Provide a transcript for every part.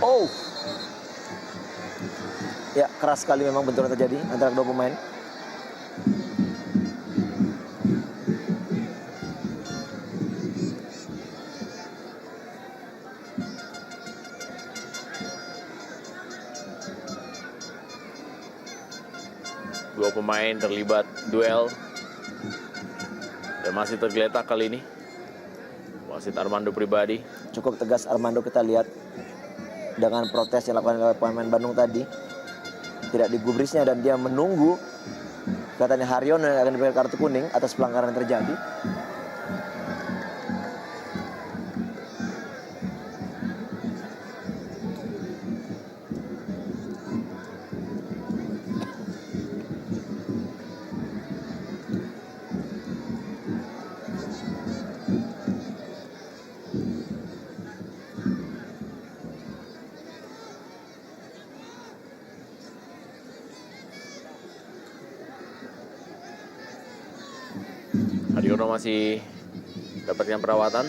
Oh. Ya, keras sekali memang benturan terjadi antara kedua pemain. Dua pemain terlibat duel dan masih tergeletak kali ini. Wasit Armando Pribadi. Cukup tegas Armando, kita lihat dengan protes yang dilakukan oleh pemain Bandung tadi. Tidak digubrisnya dan dia menunggu katanya Haryono yang akan diberikan kartu kuning atas pelanggaran yang terjadi. Haryono masih dapatkan perawatan.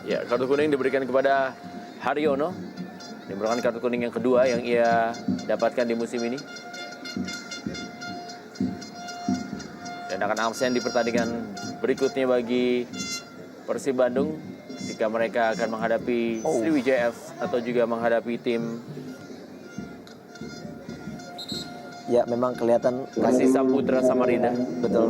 Ya, kartu kuning diberikan kepada Haryono. Ini merupakan kartu kuning yang kedua yang ia dapatkan di musim ini. Dan akan absen di pertandingan berikutnya bagi Persib Bandung ketika mereka akan menghadapi Sriwijaya F atau juga menghadapi tim Ya, memang kelihatan Persib Samudra Samarinda. betul.